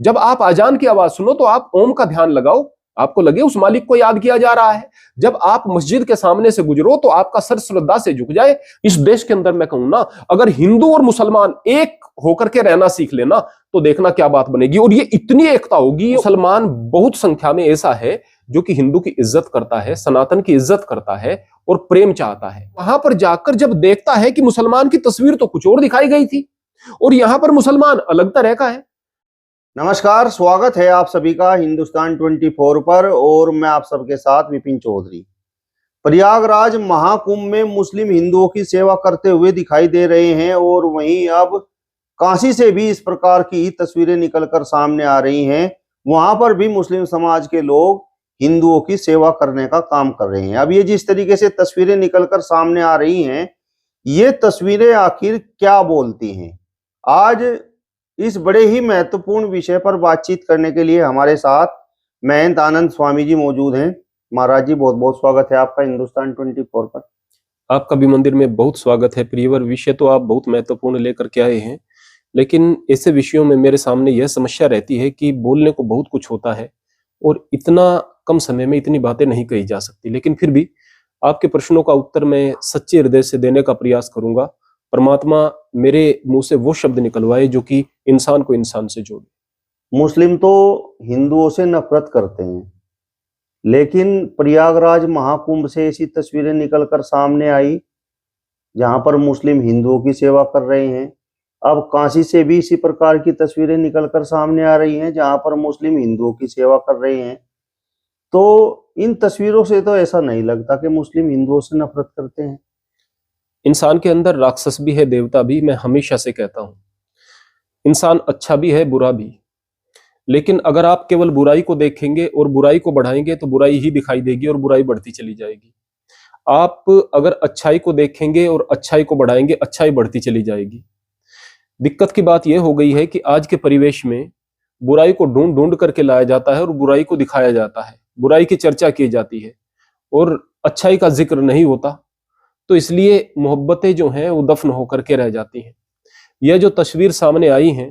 जब आप अजान की आवाज सुनो तो आप ओम का ध्यान लगाओ, आपको लगे उस मालिक को याद किया जा रहा है। जब आप मस्जिद के सामने से गुजरो तो आपका सर श्रद्धा से झुक जाए। इस देश के अंदर मैं कहूं ना, अगर हिंदू और मुसलमान एक होकर के रहना सीख लेना तो देखना क्या बात बनेगी। और ये इतनी एकता होगी। मुसलमान बहुत संख्या में ऐसा है जो कि हिंदू की इज्जत करता है, सनातन की इज्जत करता है और प्रेम चाहता है। वहां पर जाकर जब देखता है कि मुसलमान की तस्वीर तो कुछ और दिखाई गई थी और यहां पर मुसलमान अलग तरह का है। नमस्कार, स्वागत है आप सभी का हिंदुस्तान 24 पर और मैं आप सबके साथ विपिन चौधरी। प्रयागराज महाकुंभ में मुस्लिम हिंदुओं की सेवा करते हुए दिखाई दे रहे हैं और वहीं अब काशी से भी इस प्रकार की तस्वीरें निकलकर सामने आ रही हैं। वहां पर भी मुस्लिम समाज के लोग हिंदुओं की सेवा करने का काम कर रहे हैं। अब ये जिस तरीके से तस्वीरें निकलकर सामने आ रही हैं, ये तस्वीरें आखिर क्या बोलती हैं? आज इस बड़े ही महत्वपूर्ण विषय पर बातचीत करने के लिए हमारे साथ महंत आनंद स्वामी जी मौजूद हैं। महाराज जी, बहुत बहुत स्वागत है आपका हिंदुस्तान 24 पर। आपका भी मंदिर में बहुत स्वागत है प्रियवर। विषय तो आप बहुत महत्वपूर्ण लेकर के आए हैं, लेकिन ऐसे विषयों में मेरे सामने यह समस्या रहती है कि बोलने को बहुत कुछ होता है और इतना कम समय में इतनी बातें नहीं कही जा सकती। लेकिन फिर भी आपके प्रश्नों का उत्तर मैं सच्चे हृदय से देने का प्रयास करूंगा। परमात्मा मेरे मुंह से वो शब्द निकलवाए जो कि इंसान को इंसान से जोड़े। मुस्लिम तो हिंदुओं से नफरत करते हैं, लेकिन प्रयागराज महाकुंभ से ऐसी तस्वीरें निकलकर सामने आई जहां पर मुस्लिम हिंदुओं की सेवा कर रहे हैं। अब काशी से भी इसी प्रकार की तस्वीरें निकलकर सामने आ रही हैं जहां पर मुस्लिम हिंदुओं की सेवा कर रहे हैं। तो इन तस्वीरों से तो ऐसा नहीं लगता कि मुस्लिम हिंदुओं से नफरत करते हैं। इंसान के अंदर राक्षस भी है, देवता भी। मैं हमेशा से कहता हूं, इंसान अच्छा भी है, बुरा भी। लेकिन अगर आप केवल बुराई को देखेंगे और बुराई को बढ़ाएंगे तो बुराई ही दिखाई देगी और बुराई बढ़ती चली जाएगी। आप अगर अच्छाई को देखेंगे और अच्छाई को बढ़ाएंगे, अच्छाई बढ़ती चली जाएगी। दिक्कत की बात यह हो गई है कि आज के परिवेश में बुराई को ढूंढ ढूंढ करके लाया जाता है और बुराई को दिखाया जाता है, बुराई की चर्चा की जाती है और अच्छाई का जिक्र नहीं होता। तो इसलिए मोहब्बतें जो हैं वो दफन होकर के रह जाती हैं। यह जो तस्वीर सामने आई है,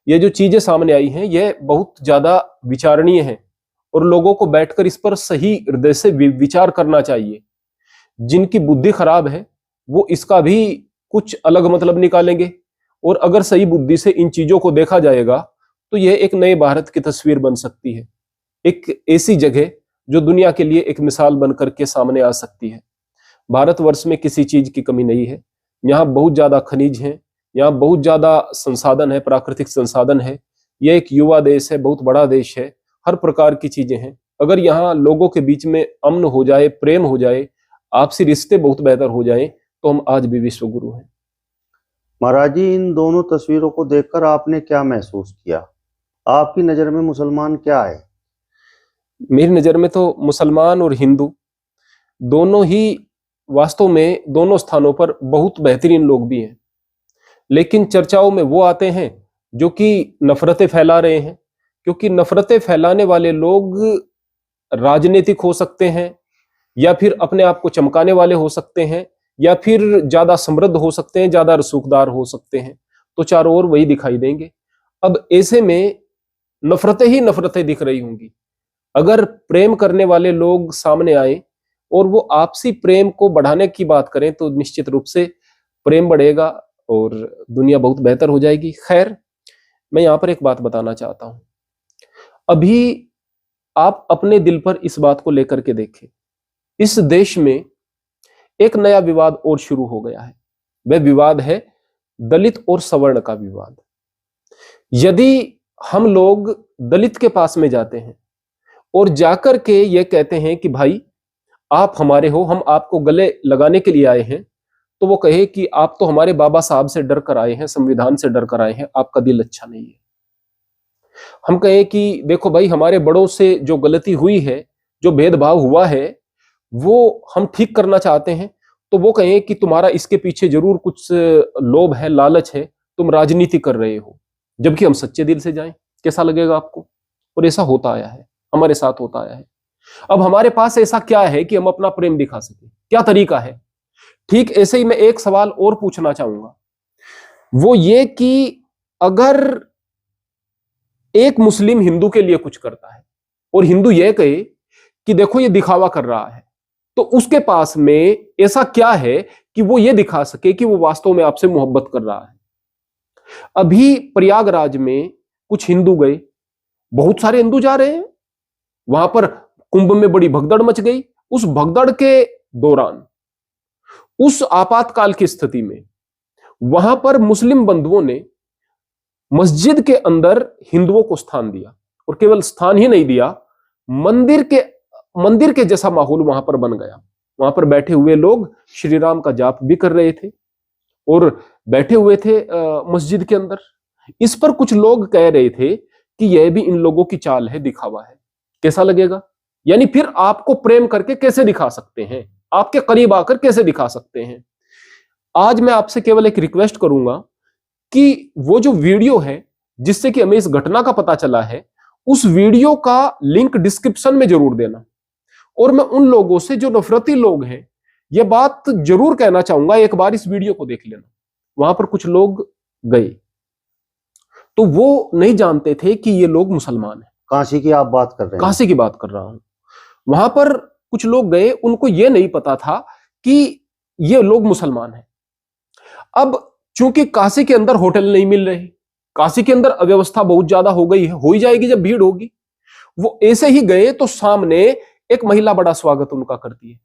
ये जो चीजें सामने आई हैं, यह बहुत ज्यादा विचारणीय है और लोगों को बैठकर इस पर सही हृदय से विचार करना चाहिए। जिनकी बुद्धि खराब है वो इसका भी कुछ अलग मतलब निकालेंगे और अगर सही बुद्धि से इन चीजों को देखा जाएगा तो यह एक नए भारत की तस्वीर बन सकती है। एक ऐसी जगह जो दुनिया के लिए एक मिसाल बनकर के सामने आ सकती है। भारतवर्ष में किसी चीज की कमी नहीं है। यहाँ बहुत ज्यादा खनिज हैं, यहाँ बहुत ज्यादा संसाधन है, प्राकृतिक संसाधन है। यह एक युवा देश है, बहुत बड़ा देश है, हर प्रकार की चीजें हैं। अगर यहाँ लोगों के बीच में अमन हो जाए, प्रेम हो जाए, आपसी रिश्ते बहुत बेहतर हो जाएं, तो हम आज भी विश्व गुरु हैं। महाराज जी, इन दोनों तस्वीरों को देखकर आपने क्या महसूस किया? आपकी नजर में मुसलमान क्या है? मेरी नजर में तो मुसलमान और हिंदू दोनों ही वास्तव में दोनों स्थानों पर बहुत बेहतरीन लोग भी हैं। लेकिन चर्चाओं में वो आते हैं जो कि नफरतें फैला रहे हैं, क्योंकि नफरतें फैलाने वाले लोग राजनीतिक हो सकते हैं या फिर अपने आप को चमकाने वाले हो सकते हैं या फिर ज्यादा समृद्ध हो सकते हैं, ज्यादा रसूखदार हो सकते हैं। तो चारों ओर वही दिखाई देंगे। अब ऐसे में नफरतें ही नफरतें दिख रही होंगी। अगर प्रेम करने वाले लोग सामने आए और वो आपसी प्रेम को बढ़ाने की बात करें तो निश्चित रूप से प्रेम बढ़ेगा और दुनिया बहुत बेहतर हो जाएगी। खैर, मैं यहां पर एक बात बताना चाहता हूं। अभी आप अपने दिल पर इस बात को लेकर के देखें, इस देश में एक नया विवाद और शुरू हो गया है। वह विवाद है दलित और सवर्ण का विवाद। यदि हम लोग दलित के पास में जाते हैं और जाकर के ये कहते हैं कि भाई आप हमारे हो, हम आपको गले लगाने के लिए आए हैं, तो वो कहे कि आप तो हमारे बाबा साहब से डर कर आए हैं, संविधान से डर कर आए हैं, आपका दिल अच्छा नहीं है। हम कहें कि देखो भाई, हमारे बड़ों से जो गलती हुई है, जो भेदभाव हुआ है, वो हम ठीक करना चाहते हैं, तो वो कहें कि तुम्हारा इसके पीछे जरूर कुछ लोभ है, लालच है, तुम राजनीति कर रहे हो। जबकि हम सच्चे दिल से जाएं, कैसा लगेगा आपको? और ऐसा होता आया है, हमारे साथ होता आया है। अब हमारे पास ऐसा क्या है कि हम अपना प्रेम दिखा सके? क्या तरीका है? ठीक ऐसे ही मैं एक सवाल और पूछना चाहूंगा, वो ये कि अगर एक मुस्लिम हिंदू के लिए कुछ करता है और हिंदू यह कहे कि देखो ये दिखावा कर रहा है, तो उसके पास में ऐसा क्या है कि वो ये दिखा सके कि वो वास्तव में आपसे मोहब्बत कर रहा है। अभी प्रयागराज में कुछ हिंदू गए, बहुत सारे हिंदू जा रहे हैं, वहां पर कुंभ में बड़ी भगदड़ मच गई। उस भगदड़ के दौरान, उस आपातकाल की स्थिति में वहां पर मुस्लिम बंधुओं ने मस्जिद के अंदर हिंदुओं को स्थान दिया, और केवल स्थान ही नहीं दिया, मंदिर के जैसा माहौल वहां पर बन गया। वहां पर बैठे हुए लोग श्री राम का जाप भी कर रहे थे और बैठे हुए थे मस्जिद के अंदर। इस पर कुछ लोग कह रहे थे कि यह भी इन लोगों की चाल है, दिखावा है। कैसा लगेगा? यानी फिर आपको प्रेम करके कैसे दिखा सकते हैं, आपके करीब आकर कैसे दिखा सकते हैं। आज मैं आपसे केवल एक रिक्वेस्ट करूंगा कि वो जो वीडियो है जिससे कि हमें इस घटना का पता चला है, उस वीडियो का लिंक डिस्क्रिप्शन में जरूर देना। और मैं उन लोगों से जो नफरती लोग हैं, यह बात जरूर कहना चाहूंगा, एक बार इस वीडियो को देख लेना। वहां पर कुछ लोग गए तो वो नहीं जानते थे कि ये लोग मुसलमान हैं। काशी की आप बात कर रहे हैं? काशी की बात कर रहा हूं। वहां पर कुछ लोग गए, उनको यह नहीं पता था कि ये लोग मुसलमान हैं। अब चूंकि काशी के अंदर होटल नहीं मिल रहे, काशी के अंदर अव्यवस्था बहुत ज्यादा हो गई है, हो ही जाएगी जब भीड़ होगी। वो ऐसे ही गए तो सामने एक महिला बड़ा स्वागत उनका करती है,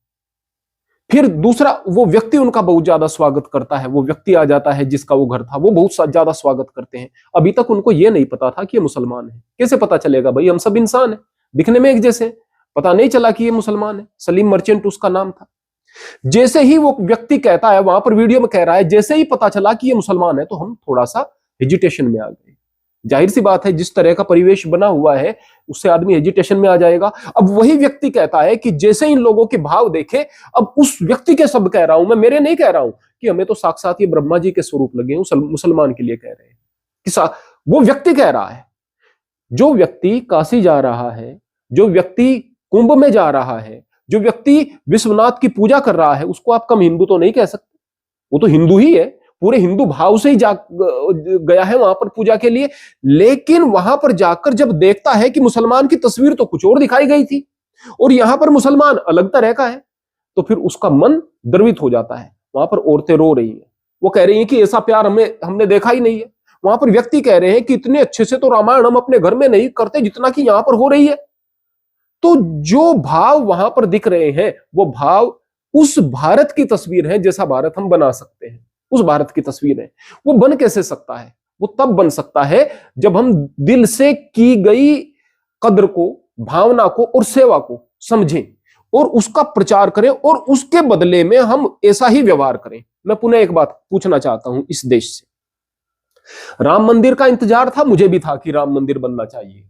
फिर दूसरा वो व्यक्ति उनका बहुत ज्यादा स्वागत करता है। वो व्यक्ति आ जाता है जिसका वो घर था, वो बहुत ज्यादा स्वागत करते हैं। अभी तक उनको ये नहीं पता था कि ये मुसलमान है। कैसे पता चलेगा भाई? हम सब इंसान है, दिखने में एक जैसे। पता नहीं चला कि ये मुसलमान है। सलीम मर्चेंट उसका नाम था। जैसे ही वो व्यक्ति कहता है, वहां पर वीडियो में कह रहा है, जैसे ही पता चला कि ये मुसलमान है तो हम थोड़ा सा हेजिटेशन में आ गए। जाहिर सी बात है, जिस तरह का परिवेश बना हुआ है उससे आदमी हेजिटेशन में आ जाएगा। अब वही व्यक्ति कहता है कि जैसे इन लोगों के भाव देखे, अब उस व्यक्ति के शब्द कह रहा हूं मैं, मेरे नहीं कह रहा हूं, कि हमें तो साक्षात ये ब्रह्मा जी के स्वरूप लगे हैं, मुसलमान के लिए कह रहे हैं कि वो व्यक्ति कह रहा है। जो व्यक्ति काशी जा रहा है, जो व्यक्ति कुंभ में जा रहा है, जो व्यक्ति विश्वनाथ की पूजा कर रहा है, उसको आप कम हिंदू तो नहीं कह सकते। वो तो हिंदू ही है, पूरे हिंदू भाव से ही गया है वहां पर पूजा के लिए। लेकिन वहां पर जाकर जब देखता है कि मुसलमान की तस्वीर तो कुछ और दिखाई गई थी और यहां पर मुसलमान अलग तरह का है, तो फिर उसका मन द्रवित हो जाता है। वहां पर औरतें रो रही हैं, वो कह रही हैं कि ऐसा प्यार हमने देखा ही नहीं है। वहां पर व्यक्ति कह रहे हैं कि इतने अच्छे से तो रामायण हम अपने घर में नहीं करते जितना कि यहां पर हो रही है। तो जो भाव वहां पर दिख रहे हैं, वो भाव उस भारत की तस्वीर है जैसा भारत हम बना सकते हैं। उस भारत की तस्वीर है। वो बन कैसे सकता है? वो तब बन सकता है जब हम दिल से की गई कद्र को, भावना को और सेवा को समझें और उसका प्रचार करें और उसके बदले में हम ऐसा ही व्यवहार करें। मैं पुनः एक बात पूछना चाहता हूं इस देश से। राम मंदिर का इंतजार था, मुझे भी था कि राम मंदिर बनना चाहिए।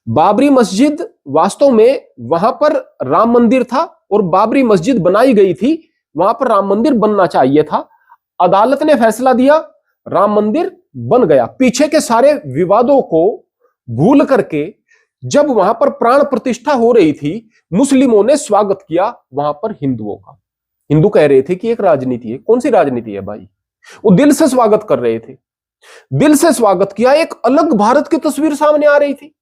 बाबरी मस्जिद, वास्तव में वहां पर राम मंदिर था और बाबरी मस्जिद बनाई गई थी, वहां पर राम मंदिर बनना चाहिए था। अदालत ने फैसला दिया, राम मंदिर बन गया। पीछे के सारे विवादों को भूल करके जब वहां पर प्राण प्रतिष्ठा हो रही थी, मुस्लिमों ने स्वागत किया वहां पर हिंदुओं का। हिंदू कह रहे थे कि एक राजनीति है। कौन सी राजनीति है भाई? वो दिल से स्वागत कर रहे थे, दिल से स्वागत किया। एक अलग भारत की तस्वीर सामने आ रही थी।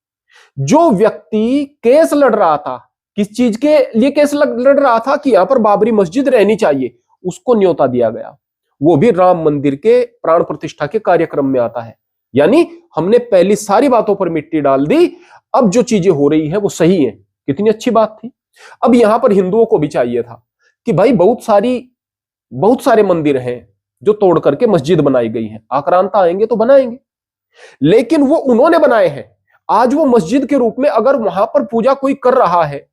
जो व्यक्ति केस लड़ रहा था, किस चीज के लिए केस लड़ रहा था? कि यहां पर बाबरी मस्जिद रहनी चाहिए, उसको न्योता दिया गया। वो भी राम मंदिर के प्राण प्रतिष्ठा के कार्यक्रम में आता है। यानी हमने पहली सारी बातों पर मिट्टी डाल दी, अब जो चीजें हो रही है वो सही है। कितनी अच्छी बात थी। अब यहां पर हिंदुओं को भी चाहिए था कि भाई बहुत सारे मंदिर हैं जो तोड़ करके मस्जिद बनाई गई है, आक्रांता आएंगे तो बनाएंगे, लेकिन वो उन्होंने बनाए हैं। आज वो मस्जिद के रूप में अगर वहां पर पूजा कोई कर रहा है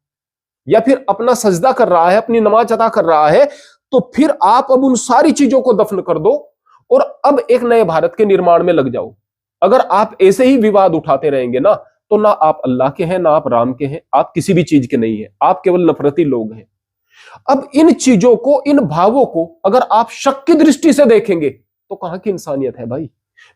या फिर अपना सजदा कर रहा है, अपनी नमाज अदा कर रहा है, तो फिर आप अब उन सारी चीजों को दफन कर दो और अब एक नए भारत के निर्माण में लग जाओ। अगर आप ऐसे ही विवाद उठाते रहेंगे ना, तो ना आप अल्लाह के हैं, ना आप राम के हैं, आप किसी भी चीज के नहीं हैं, आप केवल नफरती लोग हैं। अब इन चीजों को, इन भावों को अगर आप शक की दृष्टि से देखेंगे तो कहां की इंसानियत है भाई?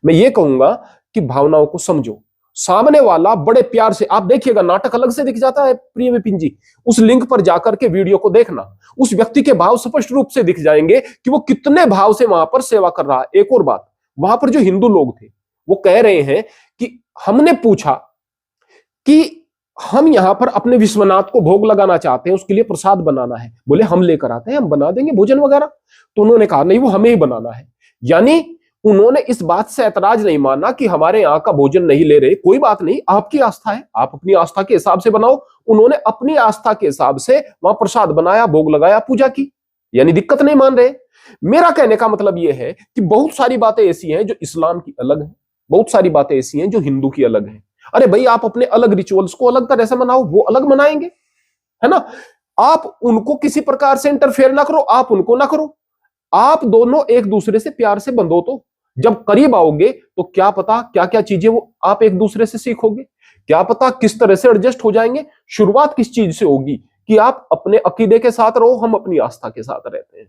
मैं ये कहूंगा कि भावनाओं को समझो। सामने वाला बड़े प्यार से, आप देखिएगा नाटक अलग से दिख जाता है प्रिय विपिन जी, उस लिंक पर जाकर के वीडियो को देखना, उस व्यक्ति के भाव स्पष्ट रूप से दिख जाएंगे कि वो कितने भाव से वहां पर सेवा कर रहा है। एक और बात, वहां पर जो हिंदू लोग थे वो कह रहे हैं कि हमने पूछा कि हम यहां पर अपने विश्वनाथ को भोग लगाना चाहते हैं, उसके लिए प्रसाद बनाना है। बोले हम लेकर आते हैं, हम बना देंगे भोजन वगैरह। तो उन्होंने कहा नहीं, वो हमें ही बनाना है। यानी उन्होंने इस बात से ऐतराज नहीं माना कि हमारे यहाँ का भोजन नहीं ले रहे, कोई बात नहीं, आपकी आस्था है, आप अपनी आस्था के हिसाब से बनाओ। उन्होंने अपनी आस्था के हिसाब से वहां प्रसाद बनाया, भोग लगाया, पूजा की, यानी दिक्कत नहीं मान रहे। मेरा कहने का मतलब यह है कि बहुत सारी बातें ऐसी हैं जो इस्लाम की अलग है, बहुत सारी बातें ऐसी हैं जो हिंदू की अलग है। अरे भाई, आप अपने अलग रिचुअल्स को अलग तरह से मनाओ, वो अलग मनाएंगे, है ना। आप उनको किसी प्रकार से इंटरफेयर ना करो, आप उनको ना करो, आप दोनों एक दूसरे से प्यार से बंधो। तो जब करीब आओगे तो क्या पता क्या क्या चीजें वो आप एक दूसरे से सीखोगे, क्या पता किस तरह से एडजस्ट हो जाएंगे। शुरुआत किस चीज से होगी कि आप अपने अकीदे के साथ रहो, हम अपनी आस्था के साथ रहते हैं,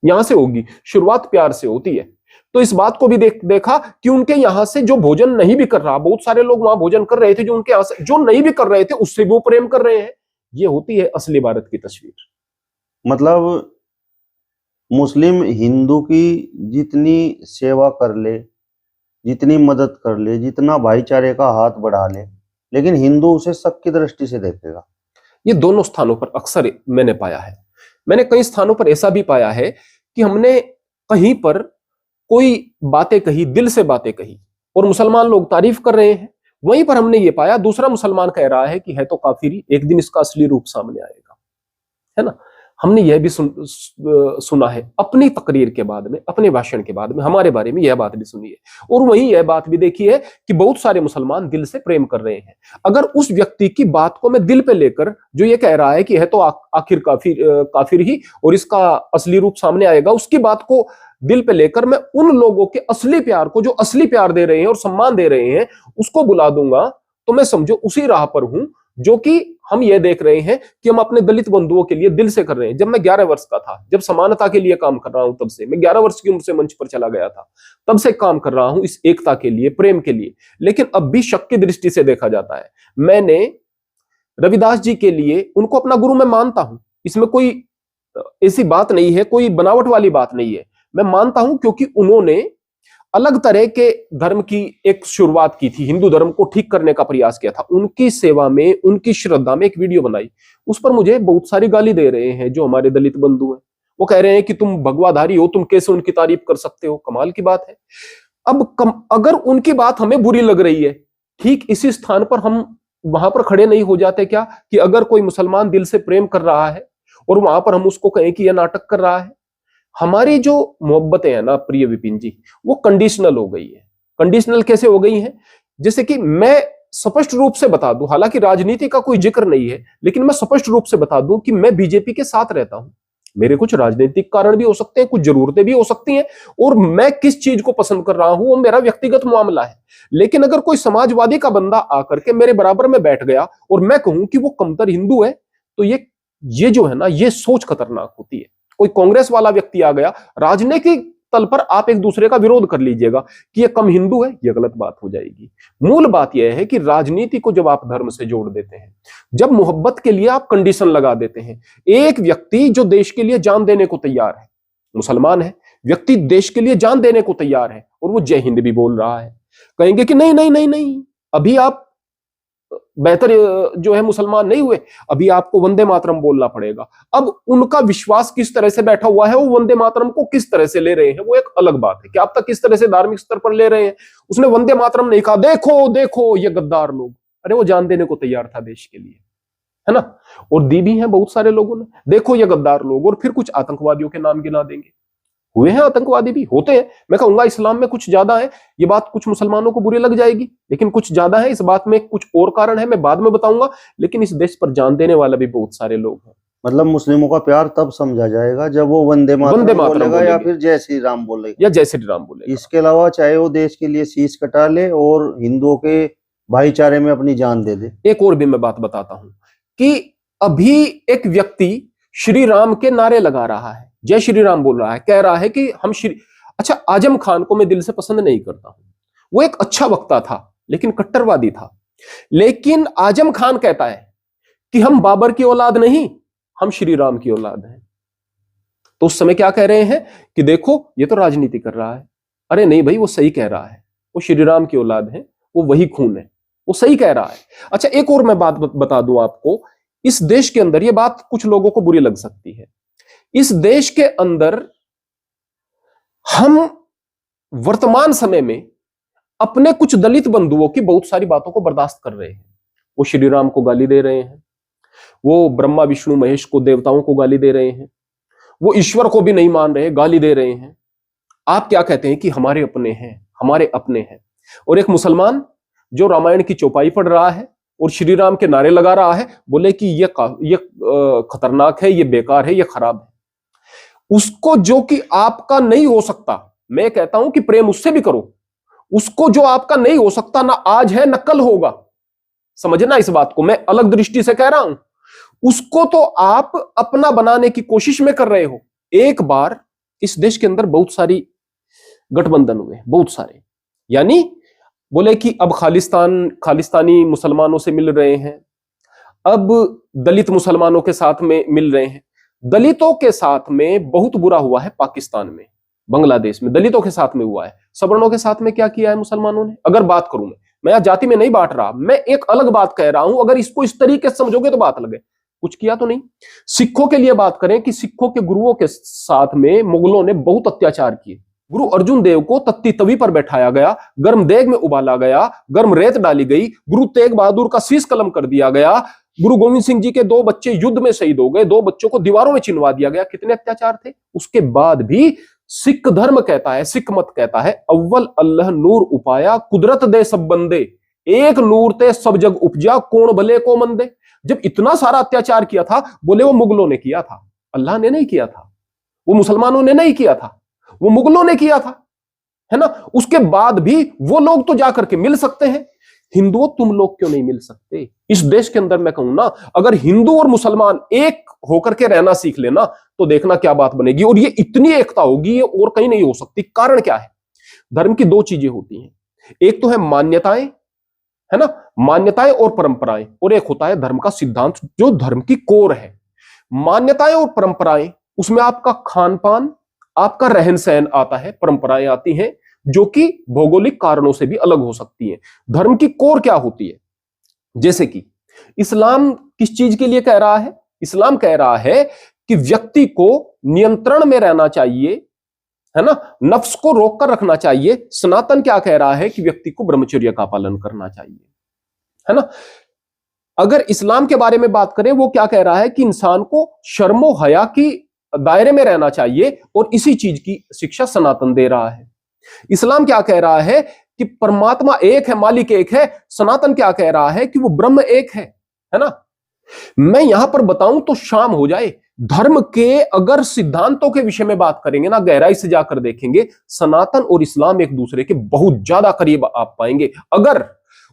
यहां से होगी शुरुआत, प्यार से होती है। तो इस बात को भी देखा कि उनके यहां से जो भोजन नहीं भी कर रहा, बहुत सारे लोग वहां भोजन कर रहे थे, जो उनके यहां से जो नहीं भी कर रहे थे उससे भी वो प्रेम कर रहे हैं। ये होती है असली भारत की तस्वीर। मतलब मुस्लिम हिंदू की जितनी सेवा कर ले, जितनी मदद कर ले, जितना भाईचारे का हाथ बढ़ा ले, लेकिन हिंदू उसे शक की दृष्टि से देखेगा। ये दोनों स्थानों पर अक्सर मैंने पाया है। मैंने कई स्थानों पर ऐसा भी पाया है कि हमने कहीं पर कोई बातें कही, दिल से बातें कही, और मुसलमान लोग तारीफ कर रहे हैं। वहीं पर हमने ये पाया दूसरा मुसलमान कह रहा है कि है तो काफिरी, एक दिन इसका असली रूप सामने आएगा, है ना। हमने यह भी सुना है अपनी तकरीर के बाद में, अपने भाषण के बाद में हमारे बारे में यह बात भी सुनी है, और वहीं यह बात भी देखी है कि बहुत सारे मुसलमान दिल से प्रेम कर रहे हैं। अगर उस व्यक्ति की बात को मैं दिल पे लेकर, जो ये कह रहा है कि है तो आखिर काफिर ही और इसका असली रूप सामने आएगा, उसकी बात को दिल पे लेकर मैं उन लोगों के असली प्यार को, जो असली प्यार दे रहे हैं और सम्मान दे रहे हैं, उसको बुला दूंगा, तो मैं समझो उसी राह पर हूं जो कि हम ये देख रहे हैं कि हम अपने दलित बंधुओं के लिए दिल से कर रहे हैं। जब मैं 11 वर्ष का था, जब समानता के लिए काम कर रहा हूं, तब से मैं 11 वर्ष की उम्र से मंच पर चला गया था, तब से काम कर रहा हूं इस एकता के लिए, प्रेम के लिए। लेकिन अब भी शक की दृष्टि से देखा जाता है। मैंने रविदास जी के लिए उनको अपना गुरु मैं मानता हूं, इसमें कोई ऐसी बात नहीं है, कोई बनावट वाली बात नहीं है। मैं मानता हूं क्योंकि उन्होंने अलग तरह के धर्म की एक शुरुआत की थी, हिंदू धर्म को ठीक करने का प्रयास किया था। उनकी सेवा में, उनकी श्रद्धा में एक वीडियो बनाई, उस पर मुझे बहुत सारी गाली दे रहे हैं जो हमारे दलित बंधु हैं। वो कह रहे हैं कि तुम भगवाधारी हो, तुम कैसे उनकी तारीफ कर सकते हो। कमाल की बात है। अब अगर उनकी बात हमें बुरी लग रही है, ठीक इसी स्थान पर हम वहां पर खड़े नहीं हो जाते क्या कि अगर कोई मुसलमान दिल से प्रेम कर रहा है और वहां पर हम उसको कहें कि यह नाटक कर रहा है। हमारी जो मोहब्बतें हैं ना प्रिय विपिन जी, वो कंडीशनल हो गई है। कंडीशनल कैसे हो गई है? जैसे कि मैं स्पष्ट रूप से बता दूं, हालांकि राजनीति का कोई जिक्र नहीं है, लेकिन मैं स्पष्ट रूप से बता दूं कि मैं बीजेपी के साथ रहता हूं। मेरे कुछ राजनीतिक कारण भी हो सकते हैं, कुछ जरूरतें भी हो सकती हैं, और मैं किस चीज को पसंद कर रहा हूं वो मेरा व्यक्तिगत मामला है। लेकिन अगर कोई समाजवादी का बंदा आकर के मेरे बराबर में बैठ गया और मैं कहूं कि वो कमतर हिंदू है, तो ये जो है ना, ये सोच खतरनाक होती है। कोई कांग्रेस वाला व्यक्ति आ गया, राजनीतिक तल पर आप एक दूसरे का विरोध कर लीजिएगा कि ये कम हिंदू है, ये गलत बात हो जाएगी। मूल बात यह है कि राजनीति को जब आप धर्म से जोड़ देते हैं, जब मोहब्बत के लिए आप कंडीशन लगा देते हैं, एक व्यक्ति जो देश के लिए जान देने को तैयार है, मुसलमान है व्यक्ति, देश के लिए जान देने को तैयार है, और वो जय हिंद भी बोल रहा है, कहेंगे कि नहीं नहीं नहीं नहीं, अभी आप बेहतर जो है मुसलमान नहीं हुए, अभी आपको वंदे मातरम बोलना पड़ेगा। अब उनका विश्वास किस तरह से बैठा हुआ है, वो वंदे मातरम को किस तरह से ले रहे हैं, वो एक अलग बात है कि आप तक किस तरह से धार्मिक स्तर पर ले रहे हैं। उसने वंदे मातरम नहीं कहा, देखो देखो ये गद्दार लोग, अरे वो जान देने को तैयार था देश के लिए, है ना। और दी भी है बहुत सारे लोगों ने, देखो ये गद्दार लोग, और फिर कुछ आतंकवादियों के नाम गिना देंगे। हुए हैं आतंकवादी भी, होते हैं। मैं कहूंगा इस्लाम में कुछ ज्यादा है, ये बात कुछ मुसलमानों को बुरी लग जाएगी, लेकिन कुछ ज्यादा है। इस बात में कुछ और कारण है, मैं बाद में बताऊंगा। लेकिन इस देश पर जान देने वाला भी बहुत सारे लोग हैं। मतलब मुस्लिमों का प्यार तब समझा जाएगा जब वो वंदे मातरम बोलेगा या फिर जय श्री राम बोलेगा, या जय श्री राम बोलेगा। इसके अलावा चाहे वो देश के लिए शीश कटा ले और हिंदुओं के भाईचारे में अपनी जान दे दे। एक और भी मैं बात बताता हूं कि अभी एक व्यक्ति श्री राम के नारे लगा रहा है, जय श्री राम बोल रहा है, कह रहा है कि हम अच्छा, आजम खान को मैं दिल से पसंद नहीं करता हूं, वो एक अच्छा वक्ता था लेकिन कट्टरवादी था। लेकिन आजम खान कहता है कि हम बाबर की औलाद नहीं, हम श्री राम की औलाद हैं। तो उस समय क्या कह रहे हैं कि देखो ये तो राजनीति कर रहा है। अरे नहीं भाई, वो सही कह रहा है, वो श्री राम की औलाद है वो वही खून है। वो सही कह रहा है। अच्छा, एक और मैं बात बता दूं आपको, इस देश के अंदर, ये बात कुछ लोगों को बुरी लग सकती है, इस देश के अंदर हम वर्तमान समय में अपने कुछ दलित बंधुओं की बहुत सारी बातों को बर्दाश्त कर रहे हैं। वो श्री राम को गाली दे रहे हैं, वो ब्रह्मा विष्णु महेश को, देवताओं को गाली दे रहे हैं, वो ईश्वर को भी नहीं मान रहे, गाली दे रहे हैं। आप क्या कहते हैं कि हमारे अपने हैं, हमारे अपने हैं। और एक मुसलमान जो रामायण की चौपाई पढ़ रहा है और श्री राम के नारे लगा रहा है, बोले कि ये खतरनाक है, ये बेकार है, ये खराब है। उसको जो कि आपका नहीं हो सकता, मैं कहता हूं कि प्रेम उससे भी करो, उसको जो आपका नहीं हो सकता, ना आज है ना कल होगा, समझना इस बात को, मैं अलग दृष्टि से कह रहा हूं, उसको तो आप अपना बनाने की कोशिश में कर रहे हो। एक बार इस देश के अंदर बहुत सारी गठबंधन हुए, बहुत सारे, यानी बोले कि अब खालिस्तानी मुसलमानों से मिल रहे हैं, अब दलित मुसलमानों के साथ में मिल रहे हैं। दलितों के साथ में बहुत बुरा हुआ है पाकिस्तान में, बांग्लादेश में दलितों के साथ में हुआ है। सवर्णों के साथ में क्या किया है मुसलमानों ने? अगर बात करूं मैं यहां जाति में नहीं बांट रहा, मैं एक अलग बात कह रहा हूं, अगर इसको इस तरीके से समझोगे तो बात लगे, कुछ किया तो नहीं। सिखों के लिए बात करें कि सिखों के गुरुओं के साथ में मुगलों ने बहुत अत्याचार किए। गुरु अर्जुन देव को तत्ती तवी पर बैठाया गया, गर्म देग में उबाला गया, गर्म रेत डाली गई, गुरु तेग बहादुर का शीश कलम कर दिया गया, गुरु गोविंद सिंह जी के 2 बच्चे युद्ध में शहीद हो गए, 2 बच्चों को दीवारों में चिनवा दिया गया। कितने अत्याचार थे। उसके बाद भी सिख धर्म कहता है, सिख मत कहता है, अव्वल अल्लाह नूर उपाया, कुदरत दे सब बंदे, एक नूर ते सब जग उपजा, कौन भले को मंदे। जब इतना सारा अत्याचार किया था, बोले वो मुगलों ने किया था, अल्लाह ने नहीं किया था, वो मुसलमानों ने नहीं किया था, वो मुगलों ने किया था, है ना। उसके बाद भी वो लोग तो जाकर के मिल सकते हैं, हिंदुओं तुम लोग क्यों नहीं मिल सकते? इस देश के अंदर मैं कहूं ना, अगर हिंदू और मुसलमान एक होकर के रहना सीख लेना तो देखना क्या बात बनेगी। और ये इतनी एकता होगी, ये और कहीं नहीं हो सकती। कारण क्या है? धर्म की 2 चीजें होती हैं, एक तो है मान्यताएं, है ना, मान्यताएं और परंपराएं, और एक होता है धर्म का सिद्धांत, जो धर्म की कोर है। मान्यताएं और परंपराएं, उसमें आपका खान पान, आपका रहन सहन आता है, परंपराएं आती हैं जो कि भौगोलिक कारणों से भी अलग हो सकती हैं। धर्म की कोर क्या होती है? जैसे कि इस्लाम किस चीज के लिए कह रहा है? इस्लाम कह रहा है कि व्यक्ति को नियंत्रण में रहना चाहिए, है ना, नफ्स को रोक कर रखना चाहिए। सनातन क्या कह रहा है कि व्यक्ति को ब्रह्मचर्य का पालन करना चाहिए, है ना। अगर इस्लाम के बारे में बात करें, वो क्या कह रहा है कि इंसान को शर्मो हया की दायरे में रहना चाहिए, और इसी चीज की शिक्षा सनातन दे रहा है। इस्लाम क्या कह रहा है कि परमात्मा एक है, मालिक एक है। सनातन क्या कह रहा है कि वो ब्रह्म एक है ना। मैं यहां पर बताऊं तो शाम हो जाए। धर्म के अगर सिद्धांतों के विषय में बात करेंगे ना, गहराई से जाकर देखेंगे, सनातन और इस्लाम एक दूसरे के बहुत ज्यादा करीब आप पाएंगे, अगर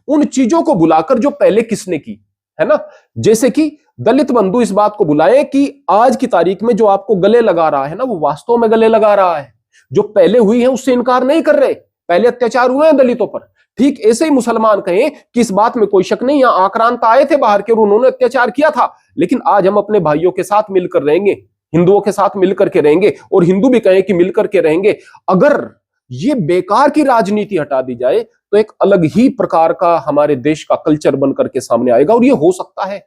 उन चीजों को बुलाकर जो पहले किसने की, है ना। जैसे कि दलित बंधु इस बात को बुलाएं कि आज की तारीख में जो आपको गले लगा रहा है ना, वो वास्तव में गले लगा रहा है। जो पहले हुई है उससे इनकार नहीं कर रहे, पहले अत्याचार हुए हैं दलितों पर। ठीक ऐसे ही मुसलमान कहें कि इस बात में कोई शक नहीं, यहां आक्रांत आए थे बाहर के और उन्होंने अत्याचार किया था, लेकिन आज हम अपने भाइयों के साथ मिलकर रहेंगे, हिंदुओं के साथ मिलकर के रहेंगे, और हिंदू भी कहें कि मिलकर के रहेंगे। अगर ये बेकार की राजनीति हटा दी जाए तो एक अलग ही प्रकार का हमारे देश का कल्चर बन करके सामने आएगा। और ये हो सकता है,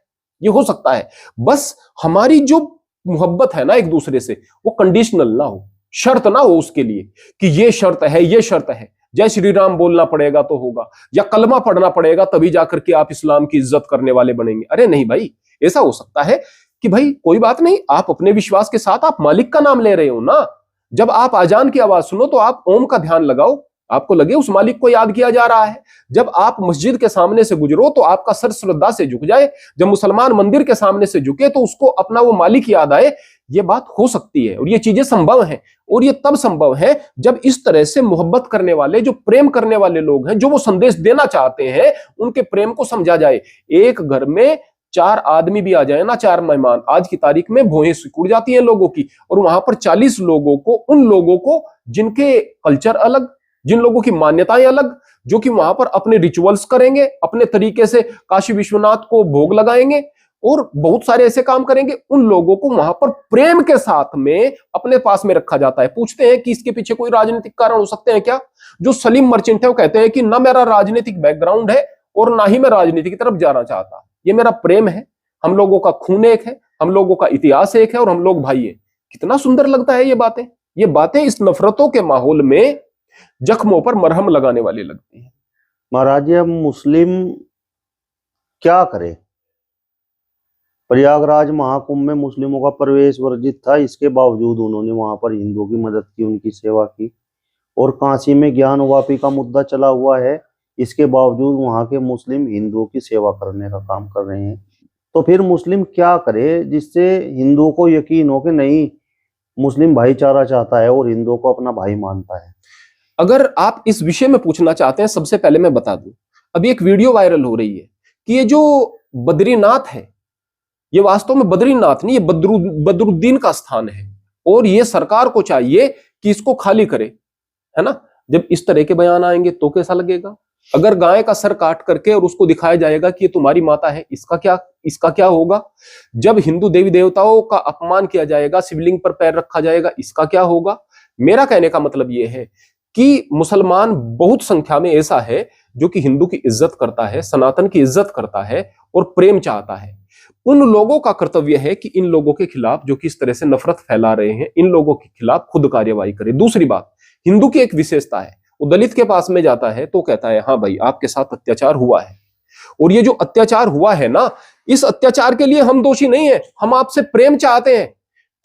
ये हो सकता है, बस हमारी जो मोहब्बत है ना एक दूसरे से, वो कंडीशनल ना हो, शर्त ना हो उसके लिए कि ये शर्त है, ये शर्त है, जय श्री राम बोलना पड़ेगा तो होगा, या कलमा पढ़ना पड़ेगा तभी जाकर के आप इस्लाम की इज्जत करने वाले बनेंगे। अरे नहीं भाई, ऐसा हो सकता है कि भाई कोई बात नहीं, आप अपने विश्वास के साथ आप मालिक का नाम ले रहे हो ना। जब आप अजान की आवाज सुनो तो आप ओम का ध्यान लगाओ, आपको लगे उस मालिक को याद किया जा रहा है। जब आप मस्जिद के सामने से गुजरो तो आपका सर श्रद्धा से झुक जाए। जब मुसलमान मंदिर के सामने से झुके तो उसको अपना वो मालिक याद आए। ये बात हो सकती है और ये चीजें संभव हैं, और ये तब संभव है जब इस तरह से मोहब्बत करने वाले, जो प्रेम करने वाले लोग हैं, जो वो संदेश देना चाहते हैं, उनके प्रेम को समझा जाए। एक घर में 4 आदमी भी आ जाए ना, 4 मेहमान, आज की तारीख में भौहें सिकुड़ जाती हैं लोगों की। और वहां पर 40 लोगों को, उन लोगों को जिनके कल्चर अलग, जिन लोगों की मान्यताएं अलग, जो कि वहां पर अपने रिचुअल्स करेंगे, अपने तरीके से काशी विश्वनाथ को भोग लगाएंगे, और बहुत सारे ऐसे काम करेंगे, उन लोगों को वहां पर प्रेम के साथ में अपने पास में रखा जाता है। पूछते हैं कि इसके पीछे कोई राजनीतिक कारण हो सकते हैं क्या? जो सलीम मर्चेंट है वो कहते हैं कि ना मेरा राजनीतिक बैकग्राउंड है और ना ही मैं राजनीति की तरफ जाना चाहता, ये मेरा प्रेम है, हम लोगों का खून एक है, हम लोगों का इतिहास एक है और हम लोग भाई हैं। कितना सुंदर लगता है ये बातें इस नफरतों के माहौल में जख्मों पर मरहम लगाने वाली लगती है। महाराज जी, अब मुस्लिम क्या करे? प्रयागराज महाकुंभ में मुस्लिमों का प्रवेश वर्जित था, इसके बावजूद उन्होंने वहां पर हिंदुओं की मदद की, उनकी सेवा की। और काशी में ज्ञानवापी का मुद्दा चला हुआ है, इसके बावजूद वहां के मुस्लिम हिंदुओं की सेवा करने का काम कर रहे हैं। तो फिर मुस्लिम क्या करे जिससे हिंदुओं को यकीन हो कि नहीं, मुस्लिम भाईचारा चाहता है और हिंदुओं को अपना भाई मानता है? अगर आप इस विषय में पूछना चाहते हैं, सबसे पहले मैं बता दूं, अभी एक वीडियो वायरल हो रही है कि ये जो बद्रीनाथ है, ये वास्तव में बद्रीनाथ नहीं, ये बदरुद्दीन का स्थान है और ये सरकार को चाहिए कि इसको खाली करे, है ना। जब इस तरह के बयान आएंगे तो कैसा लगेगा? अगर गाय का सर काट करके और उसको दिखाया जाएगा कि ये तुम्हारी माता है, इसका क्या होगा? जब हिंदू देवी देवताओं का अपमान किया जाएगा, शिवलिंग पर पैर रखा जाएगा, इसका क्या होगा? मेरा कहने का मतलब यह है कि मुसलमान बहुत संख्या में ऐसा है जो कि हिंदू की इज्जत करता है, सनातन की इज्जत करता है और प्रेम चाहता है। उन लोगों का कर्तव्य है कि इन लोगों के खिलाफ, जो कि इस तरह से नफरत फैला रहे हैं, इन लोगों के खिलाफ खुद कार्यवाही करे। दूसरी बात, हिंदू की एक विशेषता है, वो दलित के पास में जाता है तो कहता है हाँ भाई आपके साथ अत्याचार हुआ है, और ये जो अत्याचार हुआ है ना, इस अत्याचार के लिए हम दोषी नहीं है, हम आपसे प्रेम चाहते हैं।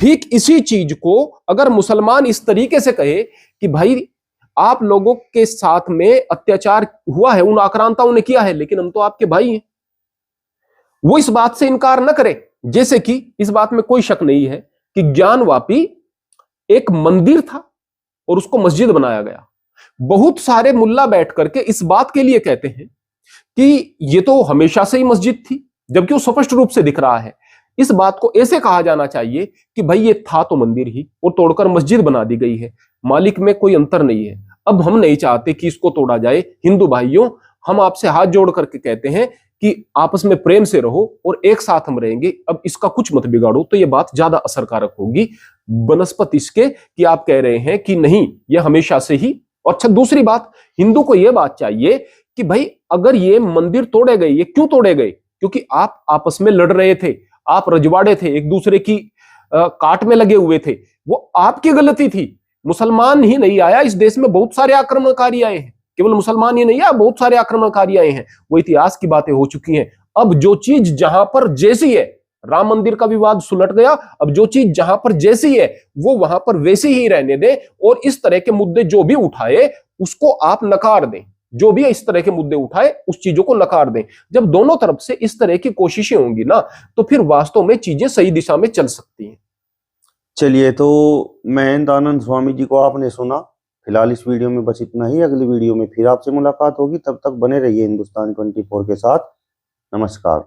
ठीक इसी चीज को अगर मुसलमान इस तरीके से कहे कि भाई आप लोगों के साथ में अत्याचार हुआ है, उन आक्रांताओं ने किया है, लेकिन हम तो आपके भाई हैं, वो इस बात से इनकार न करे। जैसे कि इस बात में कोई शक नहीं है कि ज्ञानवापी एक मंदिर था और उसको मस्जिद बनाया गया। बहुत सारे मुल्ला बैठ करके इस बात के लिए कहते हैं कि ये तो हमेशा से ही मस्जिद थी, जबकि वो स्पष्ट रूप से दिख रहा है। इस बात को ऐसे कहा जाना चाहिए कि भाई ये था तो मंदिर ही और तोड़कर मस्जिद बना दी गई है, मालिक में कोई अंतर नहीं है। अब हम नहीं चाहते कि इसको तोड़ा जाए। हिंदू भाइयों, हम आपसे हाथ जोड़ करके कहते हैं कि आपस में प्रेम से रहो और एक साथ हम रहेंगे, अब इसका कुछ मत बिगाड़ो, तो ये बात ज्यादा असरकारक होगी बनस्पत इसके कि आप कह रहे हैं कि नहीं ये हमेशा से ही। और अच्छा, दूसरी बात, हिंदू को यह बात चाहिए कि भाई अगर ये मंदिर तोड़े गए, ये क्यों तोड़े गए? क्योंकि आप आपस में लड़ रहे थे, आप रजवाड़े थे, एक दूसरे की काट में लगे हुए थे, वो आपकी गलती थी। मुसलमान ही नहीं आया, इस देश में बहुत सारे आक्रमणकारी आए हैं, केवल मुसलमान ही नहीं है, बहुत सारे आक्रमणकारी आए हैं। वो इतिहास की बातें हो चुकी हैं। अब जो चीज जहां पर जैसी है, राम मंदिर का विवाद सुलट गया, अब जो चीज जहां पर जैसी है वो वहां पर वैसी ही रहने दें, और इस तरह के मुद्दे जो भी उठाए उसको आप नकार दें। जो भी इस तरह के मुद्दे उठाए उस चीजों को नकार दें। जब दोनों तरफ से इस तरह की कोशिशें होंगी ना, तो फिर वास्तव में चीजें सही दिशा में चल सकती हैं। चलिए, तो महेंद्र आनंद स्वामी जी को आपने सुना। फिलहाल इस वीडियो में बस इतना ही। अगली वीडियो में फिर आपसे मुलाकात होगी, तब तक बने रहिए हिंदुस्तान 24 के साथ। नमस्कार।